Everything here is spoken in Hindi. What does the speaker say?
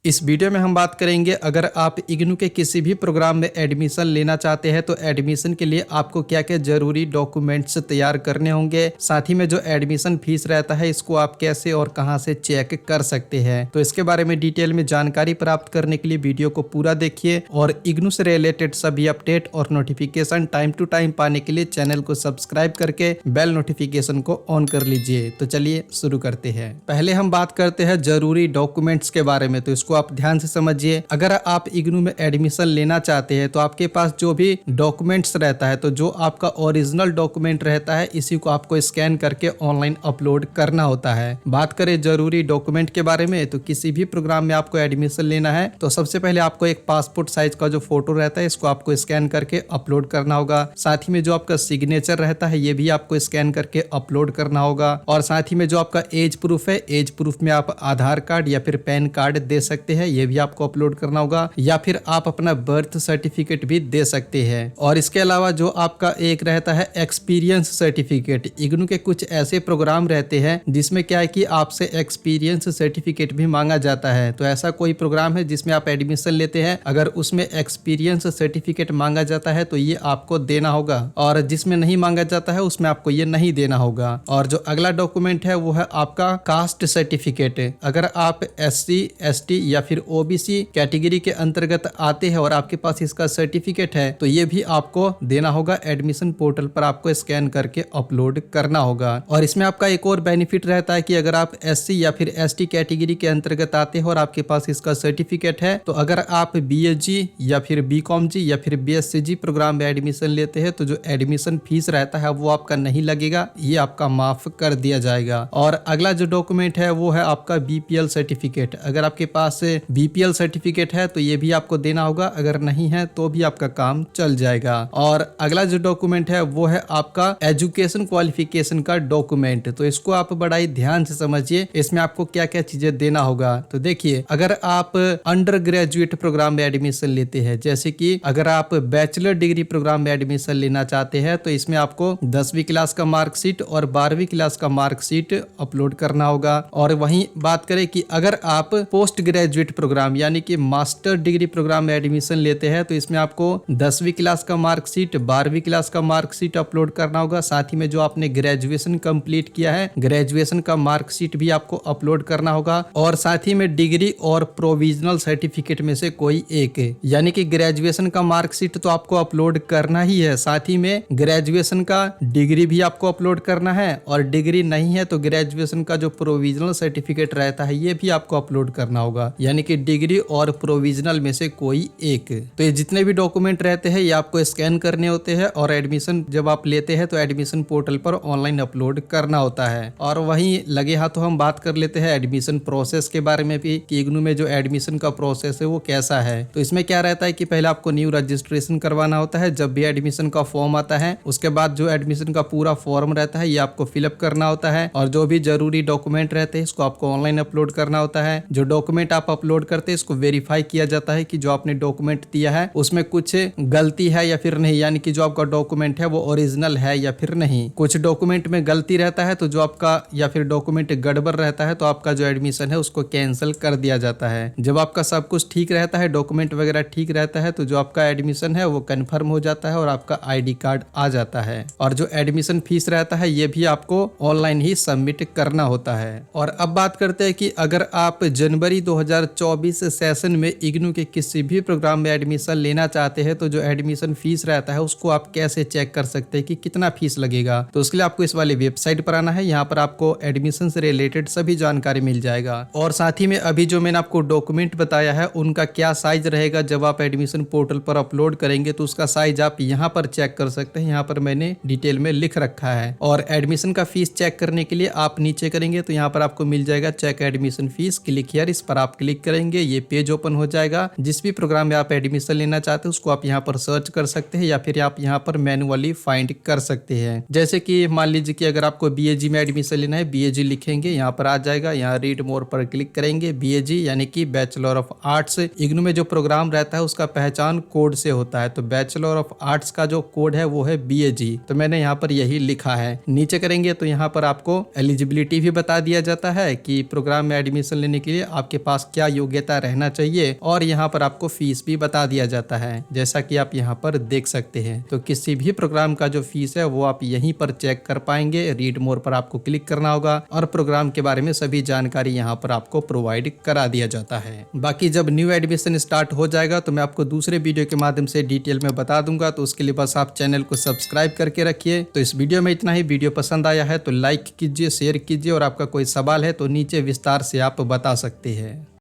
इस वीडियो में हम बात करेंगे अगर आप इग्नू के किसी भी प्रोग्राम में एडमिशन लेना चाहते हैं तो एडमिशन के लिए आपको क्या क्या जरूरी डॉक्यूमेंट्स तैयार करने होंगे, साथ ही में जो एडमिशन फीस रहता है इसको आप कैसे और कहां से चेक कर सकते हैं। तो इसके बारे में डिटेल में जानकारी प्राप्त करने के लिए वीडियो को पूरा देखिए और इग्नू से रिलेटेड सभी अपडेट और नोटिफिकेशन टाइम टू टाइम पाने के लिए चैनल को सब्सक्राइब करके बेल नोटिफिकेशन को ऑन कर लीजिए। तो चलिए शुरू करते हैं। पहले हम बात करते हैं जरूरी डॉक्यूमेंट्स के बारे में, तो इसको आप ध्यान से समझिए। अगर आप इग्नू में एडमिशन लेना चाहते हैं तो आपके पास जो भी डॉक्यूमेंट्स रहता है, तो जो आपका ओरिजिनल डॉक्यूमेंट रहता है इसी को आपको स्कैन करके ऑनलाइन अपलोड करना होता है। बात करें जरूरी डॉक्यूमेंट के बारे में, तो किसी भी प्रोग्राम में आपको एडमिशन लेना है तो सबसे पहले आपको एक पासपोर्ट साइज का जो फोटो रहता है इसको आपको स्कैन करके अपलोड करना होगा। साथ ही में जो आपका सिग्नेचर रहता है ये भी आपको स्कैन करके अपलोड करना होगा। और साथ ही में जो आपका एज प्रूफ है, एज प्रूफ में आप आधार कार्ड या फिर पैन कार्ड दे सकते हैं, ये भी आपको अपलोड करना होगा। या फिर आप अपना बर्थ सर्टिफिकेट भी दे सकते हैं। और इसके अलावा जो आपका एक रहता है एक्सपीरियंस सर्टिफिकेट। इग्नू के कुछ ऐसे प्रोग्राम रहते हैं जिसमें क्या है कि आपसे एक्सपीरियंस सर्टिफिकेट भी मांगा जाता है। तो ऐसा कोई प्रोग्राम है जिसमें आप एडमिशन लेते हैं, अगर उसमें एक्सपीरियंस सर्टिफिकेट मांगा जाता है तो ये आपको देना होगा, और जिसमें नहीं मांगा जाता है उसमें आपको ये नहीं देना होगा। और जो अगला डॉक्यूमेंट है वो है आपका कास्ट सर्टिफिकेट। अगर आप SC ST या फिर OBC कैटेगरी के अंतर्गत आते हैं और आपके पास इसका सर्टिफिकेट है तो ये भी आपको देना होगा। एडमिशन पोर्टल पर आपको स्कैन करके अपलोड करना होगा। और इसमें आपका एक और बेनिफिट रहता है कि अगर आप SC या फिर ST कैटेगरी के अंतर्गत आते हैं और आपके पास इसका सर्टिफिकेट है, तो अगर आप BSc या फिर BCom या फिर BSc प्रोग्राम में एडमिशन लेते हैं तो जो एडमिशन फीस रहता है वो आपका नहीं लगेगा, ये आपका माफ कर दिया जाएगा। और अगला जो डॉक्यूमेंट है वो है आपका BPL सर्टिफिकेट। अगर आपके पास BPL सर्टिफिकेट है तो ये भी आपको देना होगा, अगर नहीं है तो भी आपका काम चल जाएगा। और अगला जो डॉक्यूमेंट है वो है आपका एजुकेशन क्वालिफिकेशन का डॉक्यूमेंट। तो इसको आप बड़ा ही ध्यान से समझिए, इसमें आपको क्या क्या चीजें देना होगा। तो देखिए, अगर आप अंडर ग्रेजुएट प्रोग्राम में एडमिशन लेते हैं, जैसे कि अगर आप बैचलर डिग्री प्रोग्राम में एडमिशन लेना चाहते हैं तो इसमें आपको 10वीं क्लास का मार्कशीट और 12वीं क्लास का मार्कशीट अपलोड करना होगा। और वहीं बात करें कि अगर आप पोस्ट ग्रेजुएट प्रोग्राम यानी कि मास्टर डिग्री प्रोग्राम में एडमिशन लेते हैं तो इसमें आपको 10वीं क्लास का मार्कशीट, 12वीं क्लास का मार्कशीट अपलोड करना होगा। साथ ही में जो आपने ग्रेजुएशन कंप्लीट किया है, ग्रेजुएशन का मार्कशीट भी आपको अपलोड करना होगा। और साथ ही में डिग्री और प्रोविजनल सर्टिफिकेट में से कोई एक, यानी कि ग्रेजुएशन का मार्कशीट तो आपको अपलोड करना ही है, साथ ही में ग्रेजुएशन का डिग्री भी आपको अपलोड करना है, और डिग्री नहीं है तो ग्रेजुएशन का जो प्रोविजनल सर्टिफिकेट रहता है ये भी आपको अपलोड करना होगा, यानी कि डिग्री और प्रोविजनल में से कोई एक। तो ये जितने भी डॉक्यूमेंट रहते हैं ये आपको स्कैन करने होते हैं और एडमिशन जब आप लेते हैं तो एडमिशन पोर्टल पर ऑनलाइन अपलोड करना होता है। और वहीं लगे हाथों हम बात कर लेते हैं एडमिशन प्रोसेस के बारे में भी कि इग्नू में जो एडमिशन का प्रोसेस है वो कैसा है। तो इसमें क्या रहता है कि पहले आपको न्यू रजिस्ट्रेशन करवाना होता है। जब भी एडमिशन का फॉर्म आता है उसके बाद जो एडमिशन का पूरा फॉर्म रहता है ये आपको फिलअप करना होता है, और जो भी जरूरी डॉक्यूमेंट रहते हैं इसको आपको ऑनलाइन अपलोड करना होता है। जो डॉक्यूमेंट आप अपलोड करते हैं इसको वेरीफाई किया जाता है कि जो आपने डॉक्यूमेंट दिया है उसमें कुछ गलती है या फिर नहीं, यानी कि जो आपका डॉक्यूमेंट है वो ओरिजिनल है या फिर नहीं। कुछ डॉक्यूमेंट में गलती रहता है तो जो आपका या फिर डॉक्यूमेंट गड़बड़ रहता है तो आपका जो एडमिशन है उसको कैंसिल कर दिया जाता है। जब आपका सब कुछ ठीक रहता है, डॉक्यूमेंट वगैरह ठीक रहता है, तो जो आपका एडमिशन है वो कंफर्म हो जाता है और आपका ID कार्ड आ जाता है। और जो एडमिशन फीस रहता है ये भी आपको ऑनलाइन ही सबमिट करना होता है। और अब बात करते हैं कि अगर आप जनवरी 2024 सेशन में इग्नू के किसी भी प्रोग्राम में एडमिशन लेना चाहते हैं तो जो एडमिशन फीस रहता है उसको आप कैसे चेक कर सकते हैं कि कितना फीस लगेगा। तो उसके लिए आपको इस वाली वेबसाइट पर आना है, यहाँ पर आपको एडमिशन से रिलेटेड सभी जानकारी मिल जाएगा। और साथ ही में अभी जो मैंने आपको डॉक्यूमेंट बताया है उनका क्या साइज रहेगा जब आप एडमिशन पोर्टल पर अपलोड करेंगे तो उसका साइज आप यहाँ पर चेक कर सकते हैं। यहाँ पर मैंने डिटेल में लिख रखा है। और एडमिशन का फीस चेक करने के लिए आप नीचे करेंगे तो यहाँ पर आपको मिल जाएगा check admission fees, click here. इस पर आप क्लिक करेंगे, ये पेज ओपन हो जाएगा। जिस भी प्रोग्राम में आप एडमिशन लेना चाहते हैं उसको आप यहाँ पर सर्च कर सकते हैं या फिर आप यहाँ पर मैनुअली फाइंड कर सकते हैं। जैसे कि मान लीजिए कि अगर आपको BAG में एडमिशन लेना है, BAG लिखेंगे, यहाँ पर आ जाएगा। यहाँ रीड मोर पर क्लिक करेंगे। BAG यानी कि बैचलर ऑफ आर्ट्स। इग्नू में जो प्रोग्राम रहता है उसका पहचान कोड से होता है, तो बैचलर ऑफ आर्ट्स का जो कोड है वो है BAG। तो मैंने यहाँ पर यही लिखा है। नीचे करेंगे तो यहाँ पर आपको एलिजिबिलिटी भी बता दिया जाता है कि प्रोग्राम में एडमिशन लेने के लिए आपके पास क्या योग्यता रहना चाहिए और यहाँ पर आपको फीस भी बता दिया जाता है, जैसा कि आप यहाँ पर देख सकते हैं। तो किसी भी प्रोग्राम का जो फीस है वो आप यहीं पर चेक कर पाएंगे। रीड मोर पर आपको क्लिक करना होगा और प्रोग्राम के बारे में सभी जानकारी यहाँ पर आपको प्रोवाइड करा दिया जाता है। बाकी जब न्यू एडमिशन स्टार्ट हो जाएगा तो मैं आपको दूसरे वीडियो के माध्यम से डिटेल में बता दूंगा, तो उसके लिए बस आप चैनल को सब्सक्राइब करके रखिए। तो इस वीडियो में इतना ही। वीडियो पसंद आया है तो लाइक कीजिए, शेयर कीजिए और आपका कोई सवाल है तो नीचे विस्तार से आप बता सकते हैं।